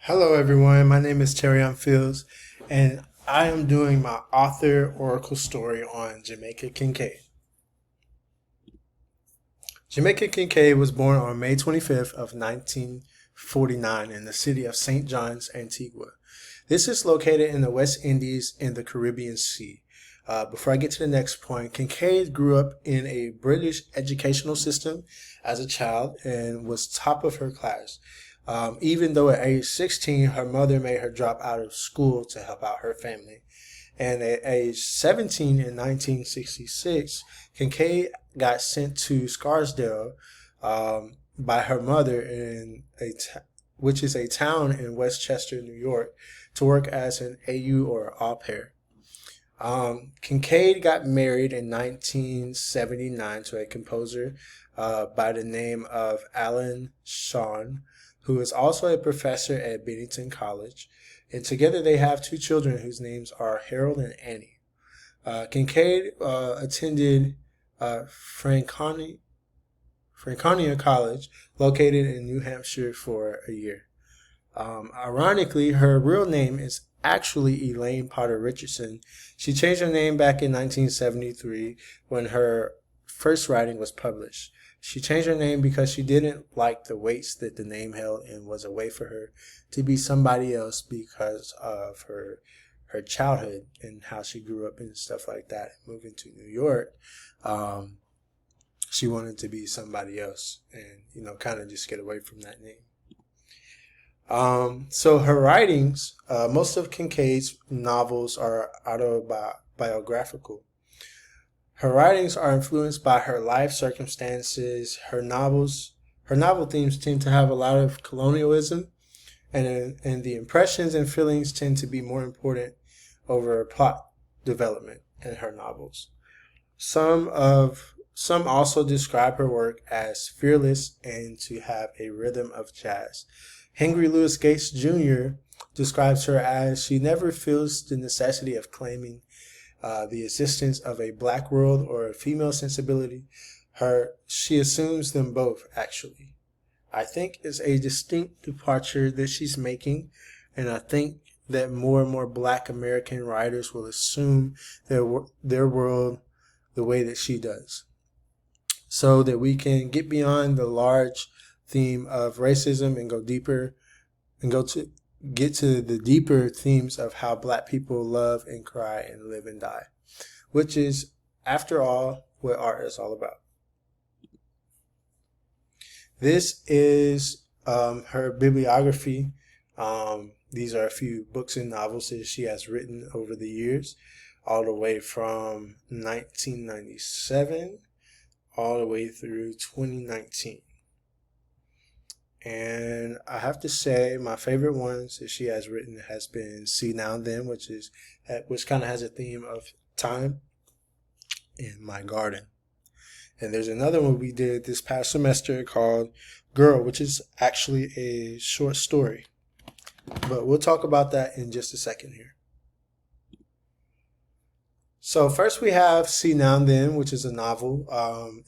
Hello, everyone. My name is Terriron Fields, and I am doing my author oracle story on Jamaica Kincaid. Jamaica Kincaid was born on May 25th of 1949 in the city of St. John's, Antigua. This is located in the West Indies in the Caribbean Sea. Before I get to the next point, Kincaid grew up in a British educational system as a child and was top of her class. Even though at age 16, her mother made her drop out of school to help out her family. And at age 17 in 1966, Kincaid got sent to Scarsdale by her mother which is a town in Westchester, New York, to work as an AU or au pair. Kincaid got married in 1979 to a composer by the name of Alan Shawn, who is also a professor at Bennington College. And together they have two children whose names are Harold and Annie. Kincaid attended Franconia College, located in New Hampshire, for a year. Ironically, her real name is actually Elaine Potter Richardson. She changed her name back in 1973 when her first writing was published. She changed her name because she didn't like the weights that the name held and was a way for her to be somebody else because of her childhood and how she grew up and stuff like that. Moving to New York, she wanted to be somebody else and, kind of just get away from that name. So her writings, most of Kincaid's novels are autobiographical. Her writings are influenced by her life circumstances. Her novel themes tend to have a lot of colonialism, and the impressions and feelings tend to be more important over plot development in her novels. Some also describe her work as fearless and to have a rhythm of jazz. Henry Louis Gates Jr. describes her as she never feels the necessity of claiming the existence of a black world or a female sensibility. She assumes them both, actually. I think it's a distinct departure that she's making, and I think that more and more black American writers will assume their world the way that she does, so that we can get beyond the large theme of racism and go deeper and get to the deeper themes of how black people love and cry and live and die, which is, after all, what art is all about. This is her bibliography. These are a few books and novels that she has written over the years, all the way from 1997 all the way through 2019. And I have to say, my favorite ones that she has written has been See Now and Then, which kind of has a theme of time, and My Garden. And there's another one we did this past semester called Girl, which is actually a short story. But we'll talk about that in just a second here. So first we have See Now and Then, which is a novel,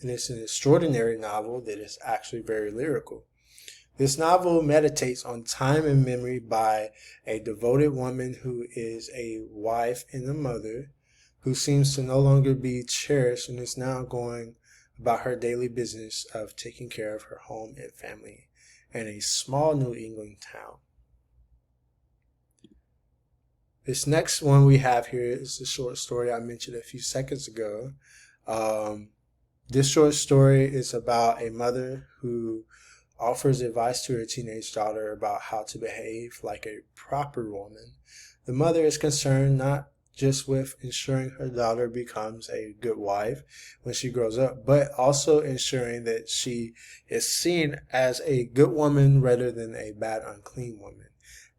and it's an extraordinary novel that is actually very lyrical. This novel meditates on time and memory by a devoted woman who is a wife and a mother who seems to no longer be cherished and is now going about her daily business of taking care of her home and family in a small New England town. This next one we have here is the short story I mentioned a few seconds ago. This short story is about a mother who offers advice to her teenage daughter about how to behave like a proper woman. The mother is concerned not just with ensuring her daughter becomes a good wife when she grows up, but also ensuring that she is seen as a good woman rather than a bad, unclean woman.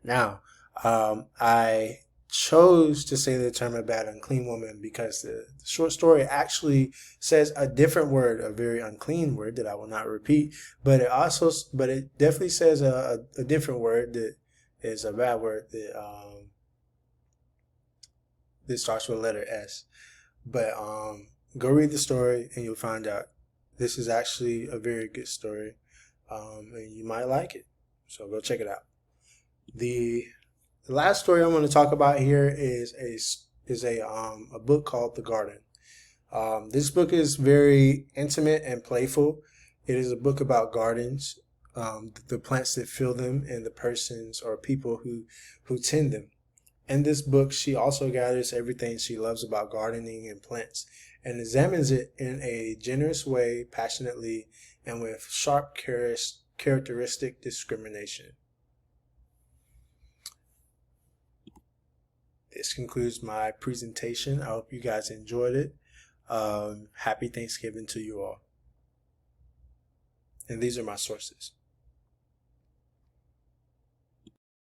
Now, I chose to say the term a bad, unclean woman because the short story actually says a different word, a very unclean word that I will not repeat, but it definitely says a different word that is a bad word that starts with the letter S. But go read the story and you'll find out this is actually a very good story, and you might like it. So go check it out. The last story I'm going to talk about here is a book called The Garden. This book is very intimate and playful. It is a book about gardens, the plants that fill them, and the persons or people who tend them. In this book, she also gathers everything she loves about gardening and plants and examines it in a generous way, passionately, and with sharp characteristic discrimination. This concludes my presentation. I hope you guys enjoyed it. Happy Thanksgiving to you all. And these are my sources.